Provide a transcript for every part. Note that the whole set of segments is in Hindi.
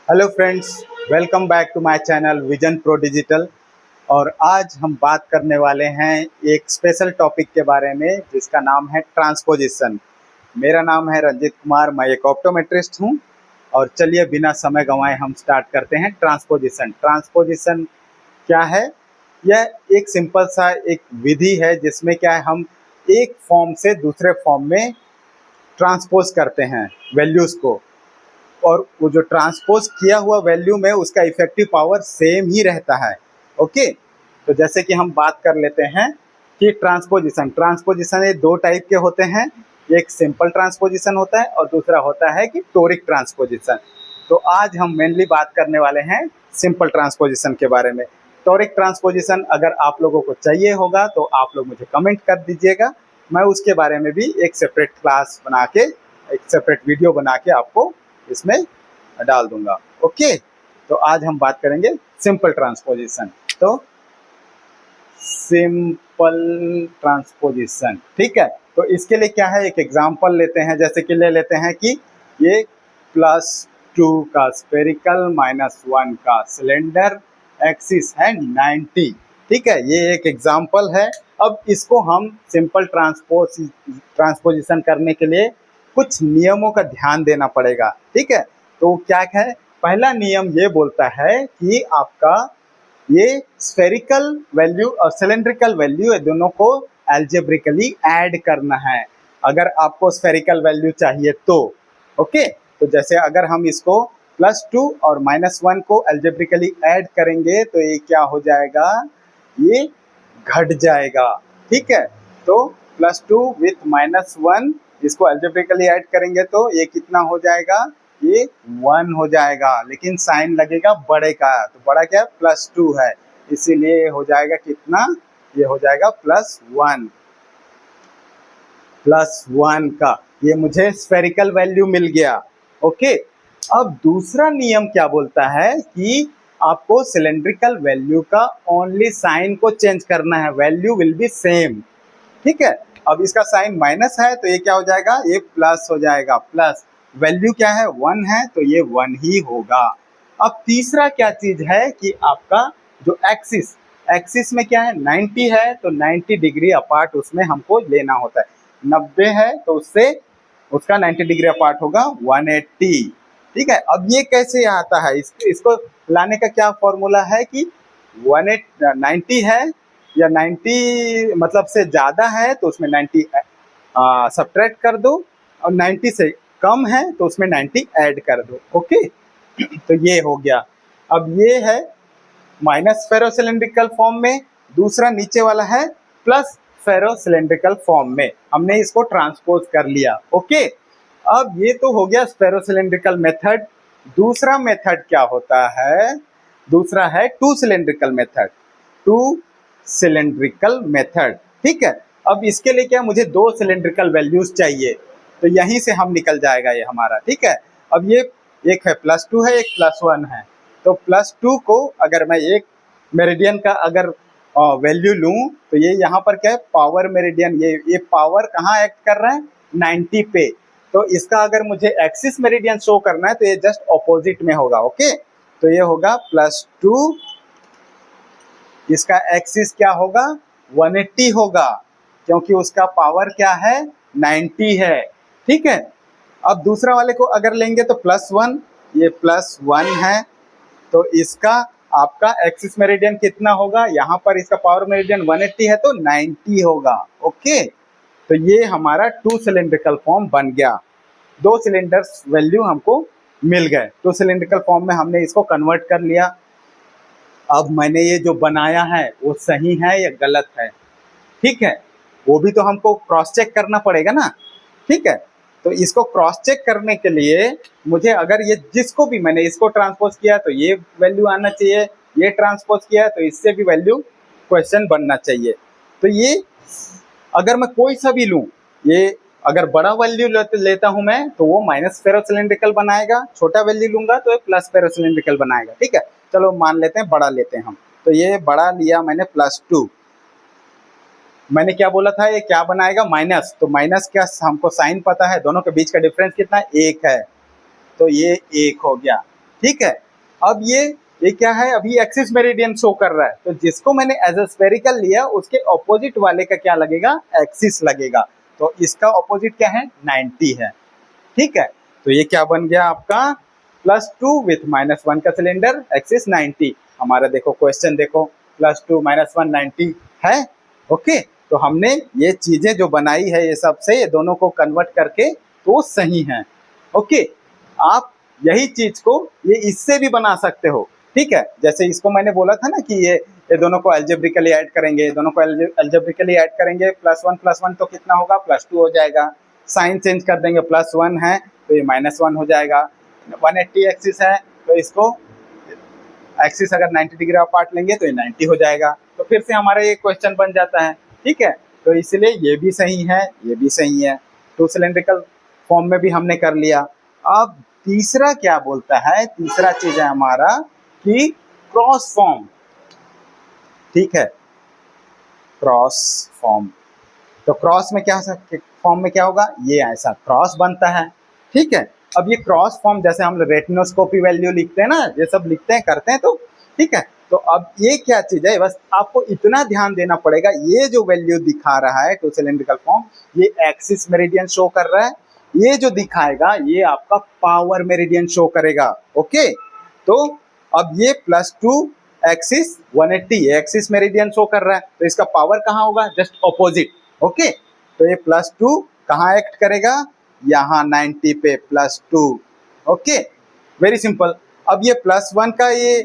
Hello friends, welcome back to my channel vision pro digital. और आज हम बात करने वाले हैं एक स्पेशल टॉपिक के बारे में जिसका नाम है ट्रांसपोजिशन। मेरा नाम है रंजित कुमार, मैं एक ऑप्टोमेट्रिस्ट हूं। और चलिए बिना समय गंवाए हम स्टार्ट करते हैं। ट्रांसपोजिशन ट्रांसपोजिशन क्या है? यह एक सिंपल सा एक विधि है जिसमें क्या है, हम एक फॉर्म से दूसरे फॉर्म में ट्रांसपोज करते हैं वैल्यूज़ को। और वो जो ट्रांसपोज किया हुआ वैल्यू में उसका इफेक्टिव पावर सेम ही रहता है। ओके, तो जैसे कि हम बात कर लेते हैं कि ट्रांसपोजिशन ट्रांसपोजिशन ये दो टाइप के होते हैं। एक सिंपल ट्रांसपोजिशन होता है और दूसरा होता है कि टोरिक ट्रांसपोजिशन। तो आज हम मेनली बात करने वाले हैं सिंपल ट्रांसपोजिशन के बारे में। टोरिक ट्रांसपोजिशन अगर आप लोगों को चाहिए होगा तो आप लोग मुझे कमेंट कर दीजिएगा, मैं उसके बारे में भी एक सेपरेट क्लास बना के, एक सेपरेट वीडियो बना के आपको इसमें डाल दूंगा। ओके, तो आज हम बात करेंगे सिंपल ट्रांसपोजिशन। तो सिंपल ट्रांसपोजिशन, ठीक है। तो इसके लिए क्या है, एक एग्जांपल लेते हैं। जैसे कि ले लेते हैं कि ये +2 का स्फेरिकल -1 का सिलेंडर, एक्सिस है 90, ठीक है। ये एक एग्जांपल है। अब इसको हम सिंपल ट्रांसपोजिशन करने के लिए कुछ नियमों का ध्यान देना पड़ेगा, ठीक है। तो क्या है, पहला नियम ये बोलता है कि आपका ये स्फेरिकल वैल्यू और सिलेंड्रिकल वैल्यू ये दोनों को एल्जेब्रिकली ऐड करना है अगर आपको स्फेरिकल वैल्यू चाहिए तो। ओके, तो जैसे अगर हम इसको +2 और -1 को एल्जेब्रिकली ऐड करेंगे तो ये क्या हो जाएगा, ये घट जाएगा, ठीक है। तो +2 विथ -1 इसको एल्जेब्रिकली ऐड करेंगे तो ये कितना हो जाएगा, ये 1 हो जाएगा, लेकिन साइन लगेगा बड़े का। तो बड़ा क्या है, +2 है, इसीलिए हो जाएगा कितना, ये हो जाएगा +1 का। ये मुझे स्फेरिकल वैल्यू मिल गया। ओके, अब दूसरा नियम क्या बोलता है कि आपको सिलेंड्रिकल वैल्यू का ओनली साइन को चेंज करना है, वैल्यू विल बी सेम, ठीक है। अब इसका साइन माइनस है तो ये क्या हो जाएगा, ये प्लस हो जाएगा। प्लस वैल्यू क्या है, 1 है तो ये 1 ही होगा। अब तीसरा क्या चीज है कि आपका जो एक्सिस एक्सिस में क्या है, 90 है तो 90 डिग्री अपार्ट उसमें हमको लेना होता है। 90 है तो उससे उसका 90 डिग्री अपार्ट होगा 180, ठीक है। अब ये कैसे आता है, इसको लाने का क्या फॉर्मूला है कि 90 है या 90 मतलब से ज़्यादा है तो उसमें 90 सब्ट्रैक्ट कर दो, और 90 से कम है तो उसमें 90 ऐड कर दो। ओके, तो ये हो गया। अब ये है माइनस फेरोसिलिंड्रिकल फॉर्म में, दूसरा नीचे वाला है प्लस फेरोसिलिंड्रिकल फॉर्म में, हमने इसको ट्रांसपोज कर लिया। ओके, अब ये तो हो गया फेरोसिलिंड्रिकल मेथड। दूसरा मेथड क्या होता है, दूसरा है टू सिलेंड्रिकल मेथड, ठीक है। अब इसके लिए क्या, मुझे 2 सिलेंड्रिकल वैल्यूज चाहिए, तो यहीं से हम निकल जाएगा ये हमारा, ठीक है। अब ये एक है +2 है, एक +1 है। तो +2 को अगर मैं एक मेरिडियन का अगर वैल्यू लूं तो ये यहाँ पर क्या है, पावर मेरिडियन, ये पावर कहाँ एक्ट कर रहा है, 90 पे। तो इसका अगर मुझे एक्सिस मेरिडियन शो करना है तो ये जस्ट ऑपोजिट में होगा। ओके, तो ये होगा +2, इसका एक्सिस क्या होगा, 180 होगा, क्योंकि उसका पावर क्या है, 90 है, ठीक है। अब दूसरा वाले को अगर लेंगे तो +1, ये +1 है, तो इसका आपका एक्सिस मेरिडियन कितना होगा, यहाँ पर इसका पावर मेरिडियन 180 है तो 90 होगा। ओके, तो ये हमारा 2 सिलेंड्रिकल फॉर्म बन गया। 2 सिलेंडर्स वैल्यू हमको मिल गए, 2 सिलेंड्रिकल फॉर्म में हमने इसको कन्वर्ट कर लिया। अब मैंने ये जो बनाया है वो सही है या गलत है, ठीक है, वो भी तो हमको क्रॉस चेक करना पड़ेगा ना, ठीक है। तो इसको क्रॉस चेक करने के लिए मुझे, अगर ये जिसको भी मैंने इसको ट्रांसपोज किया तो ये वैल्यू आना चाहिए, ये ट्रांसपोज किया तो इससे भी वैल्यू क्वेश्चन बनना चाहिए। तो ये अगर मैं कोई सा भी लूँ, ये अगर बड़ा वैल्यू लेता हूँ मैं तो वो माइनस फेरोसिलिंड्रिकल बनाएगा, छोटा वैल्यू लूंगा तो ये प्लस फेरोसिलिंड्रिकल बनाएगा, ठीक है। चलो मान लेते हैं बड़ा लेते हैं हम, तो ये बड़ा लिया मैंने +2, मैंने क्या बोला था, ये क्या बनाएगा, माइनस। तो माइनस क्या, हमको साइन पता है, दोनों के बीच का डिफरेंस कितना, 1 है, तो ये 1 हो गया। ठीक है। अब ये क्या है, अभी एक्सिस मेरिडियन शो कर रहा है, तो जिसको मैंने एज अ स्फेरिकल लिया उसके ऑपोजिट वाले का क्या लगेगा, एक्सिस लगेगा। तो इसका ऑपोजिट क्या है, 90 है। ठीक है, तो ये क्या बन गया आपका, +2 विथ -1 का सिलेंडर, एक्सिस 90। हमारा देखो क्वेश्चन देखो, +2 -1 90 है। ओके, तो हमने ये चीजें जो बनाई है ये सब से ये दोनों को कन्वर्ट करके तो सही है। ओके, आप यही चीज को ये इससे भी बना सकते हो। ठीक है, जैसे इसको मैंने बोला था ना कि ये दोनों को अलजेब्रिकली ऐड करेंगे, दोनों को अलजेब्रिकली ऐड करेंगे, +1 तो कितना होगा, +2 हो जाएगा। साइन चेंज कर देंगे, +1 है तो ये -1 हो जाएगा। 180 एक्सिस है तो इसको एक्सिस अगर 90 डिग्री अपार्ट लेंगे तो ये 90 हो जाएगा। तो फिर से हमारा ये क्वेश्चन बन जाता है। ठीक है, तो इसलिए ये भी सही है, ये भी सही है। टू सिलेंड्रिकल फॉर्म में भी हमने कर लिया। अब तीसरा क्या बोलता है, तीसरा चीज है हमारा कि क्रॉस फॉर्म। ठीक है, क्रॉस फॉर्म, तो क्रॉस में क्या फॉर्म में क्या होगा, ये ऐसा क्रॉस बनता है। ठीक है, अब ये क्रॉस फॉर्म जैसे हम रेटिनोस्कोपी वैल्यू लिखते हैं ना, ये सब लिखते हैं करते हैं, तो ठीक है। तो अब ये क्या चीज है, बस आपको इतना ध्यान देना पड़ेगा, ये जो वैल्यू दिखा रहा है टू सिलेंड्रिकल फॉर्म, ये एक्सिस मेरिडियन शो कर रहा है। ये जो दिखाएगा ये आपका पावर मेरिडियन शो करेगा। ओके, तो अब ये +2 एक्सिस 180 एक्सिस मेरिडियन शो कर रहा है, तो इसका पावर कहाँ होगा, जस्ट ऑपोजिट। ओके, तो ये +2 कहाँ एक्ट करेगा, यहाँ 90 पे +2। Okay, very simple. अब ये +1 का ये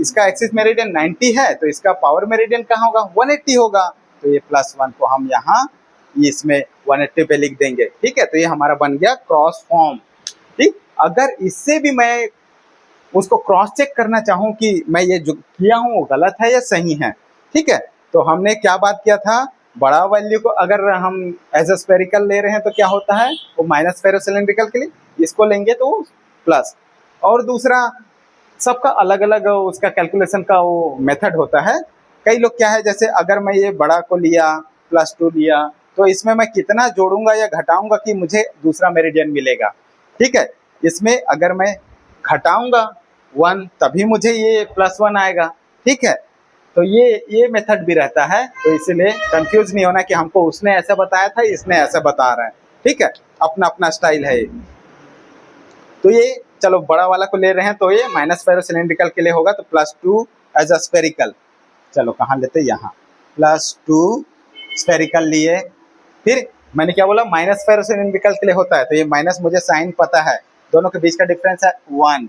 इसका एक्सिस मेरिडियन 90 है, तो इसका पावर मेरिडियन कहाँ होगा, 180 होगा। तो ये +1 को हम यहाँ इसमें 180 पे लिख देंगे। ठीक है, तो ये हमारा बन गया क्रॉस फॉर्म। ठीक, अगर इससे भी मैं उसको क्रॉस चेक करना चाहूँ कि मैं ये जो किया हूँ वो गलत है या सही है, ठीक है, तो हमने क्या बात किया था, बड़ा वैल्यू को अगर हम एज अ स्फेरिकल ले रहे हैं तो क्या होता है, वो माइनस फेरोसिलिंड्रिकल के लिए, इसको लेंगे तो प्लस। और दूसरा, सबका अलग अलग उसका कैलकुलेशन का वो मेथड होता है। कई लोग क्या है, जैसे अगर मैं ये बड़ा को लिया +2 लिया, तो इसमें मैं कितना जोड़ूंगा या घटाऊंगा कि मुझे दूसरा मेरिडियन मिलेगा। ठीक है, इसमें अगर मैं घटाऊंगा 1 तभी मुझे ये +1 आएगा। ठीक है, तो ये मेथड भी रहता है, तो इसलिए कंफ्यूज नहीं होना कि हमको उसने ऐसा बताया था इसने ऐसा बता रहा है। ठीक है, अपना अपना स्टाइल है ये। तो ये चलो बड़ा वाला को ले रहे हैं, तो ये माइनस फेरोसिलिंड्रिकल के लिए होगा, तो +2 एज अ स्फेरिकल। चलो कहाँ लेते, यहाँ +2 स्फेरिकल लिए। फिर मैंने क्या बोला, माइनस फेरोसिलिंड्रिकल के लिए होता है, तो ये माइनस मुझे साइन पता है, दोनों के बीच का डिफरेंस है 1।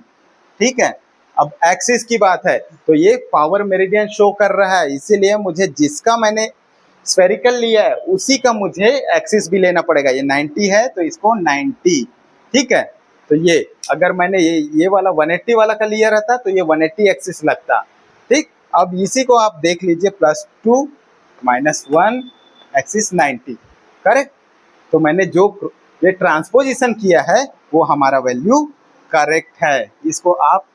ठीक है, अब एक्सिस की बात है, तो ये पावर मेरिडियन शो कर रहा है, इसीलिए मुझे जिसका मैंने स्फेरिकल लिया है उसी का मुझे एक्सिस भी लेना पड़ेगा। ये 90 है तो इसको 90। ठीक है, तो ये अगर मैंने ये वाला 180 वाला का लिया रहता तो ये 180 एक्सिस लगता। ठीक, अब इसी को आप देख लीजिए, +2 -1 एक्सिस 90, करेक्ट। तो मैंने जो ये ट्रांसपोजिशन किया है वो हमारा वैल्यू करेक्ट है। इसको आप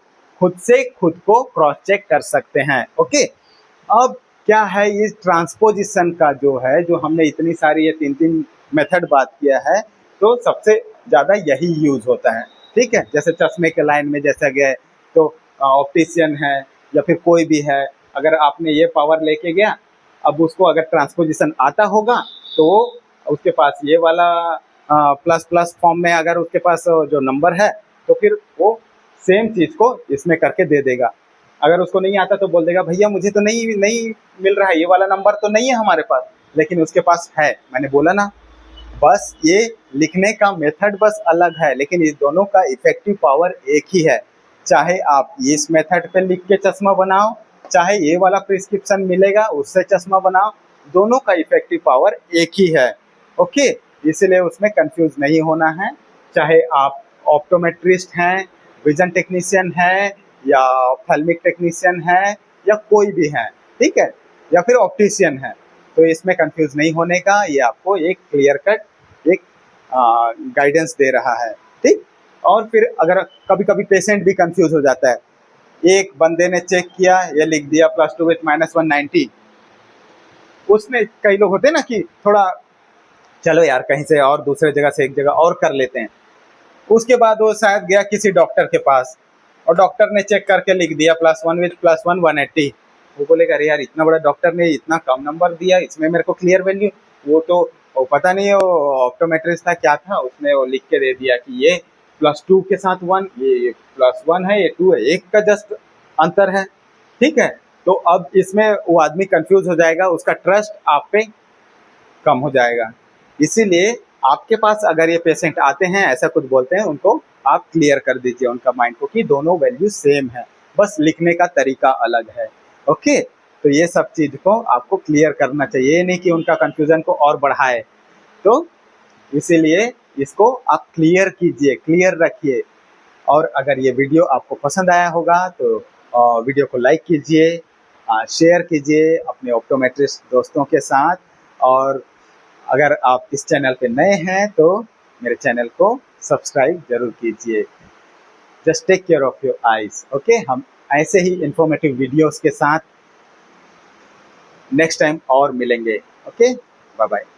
खुद से खुद को क्रॉस चेक कर सकते हैं। ओके, अब क्या है, इस ट्रांसपोजिशन का जो है, जो हमने इतनी सारी ये 3 मेथड बात किया है, तो सबसे ज़्यादा यही यूज होता है। ठीक है, जैसे चश्मे के लाइन में जैसा गया तो ऑप्टिशियन है या फिर कोई भी है, अगर आपने ये पावर लेके गया, अब उसको अगर ट्रांसपोजिशन आता होगा तो उसके पास ये वाला प्लस फॉर्म में अगर उसके पास जो नंबर है तो फिर वो सेम चीज़ को इसमें करके दे देगा। अगर उसको नहीं आता तो बोल देगा भैया मुझे तो नहीं मिल रहा है, ये वाला नंबर तो नहीं है हमारे पास, लेकिन उसके पास है। मैंने बोला ना, बस ये लिखने का मेथड बस अलग है, लेकिन इस दोनों का इफेक्टिव पावर एक ही है। चाहे आप इस मेथड पे लिख के चश्मा बनाओ, चाहे ये वाला प्रिस्क्रिप्शन मिलेगा उससे चश्मा बनाओ, दोनों का इफेक्टिव पावर एक ही है। ओके, इसलिए उसमें कंफ्यूज नहीं होना है। चाहे आप ऑप्टोमेट्रिस्ट हैं, विजन टेक्नीशियन है, या ऑप्थेल्मिक टेक्नीशियन है, या कोई भी है, ठीक है, या फिर ऑप्टिशियन है, तो इसमें कंफ्यूज नहीं होने का ये आपको एक क्लियर कट एक गाइडेंस दे रहा है। ठीक, और फिर अगर कभी कभी पेशेंट भी कंफ्यूज हो जाता है, एक बंदे ने चेक किया, ये लिख दिया +2 विथ -190, उसमें कई लोग होते हैं ना कि थोड़ा चलो यार कहीं से और दूसरे जगह से एक जगह और कर लेते हैं, उसके बाद वो शायद गया किसी डॉक्टर के पास, और डॉक्टर ने चेक करके लिख दिया +1 विद +1 180। वो बोलेगा अरे यार इतना बड़ा डॉक्टर ने इतना कम नंबर दिया, इसमें मेरे को क्लियर वैल्यू, वो पता नहीं वो ऑप्टोमेट्रिस्ट था क्या था, उसने वो लिख के दे दिया कि ये +2 के साथ 1, ये +1 है, ये 2 है, एक का जस्ट अंतर है। ठीक है, तो अब इसमें वो आदमी कंफ्यूज हो जाएगा, उसका ट्रस्ट आप पे कम हो जाएगा। इसीलिए आपके पास अगर ये पेशेंट आते हैं ऐसा कुछ बोलते हैं, उनको आप क्लियर कर दीजिए उनका माइंड को कि दोनों वैल्यू सेम है, बस लिखने का तरीका अलग है। ओके, तो ये सब चीज को आपको क्लियर करना चाहिए, नहीं कि उनका कंफ्यूजन को और बढ़ाए। तो इसीलिए इसको आप क्लियर कीजिए, क्लियर रखिए। और अगर ये वीडियो आपको पसंद आया होगा तो वीडियो को लाइक कीजिए, शेयर कीजिए अपने ऑप्टोमेट्रिस्ट दोस्तों के साथ। और अगर आप इस चैनल पे नए हैं तो मेरे चैनल को सब्सक्राइब जरूर कीजिए। Just take care of your eyes. Okay, हम ऐसे ही इंफॉर्मेटिव वीडियोस के साथ नेक्स्ट टाइम और मिलेंगे। Okay, bye bye.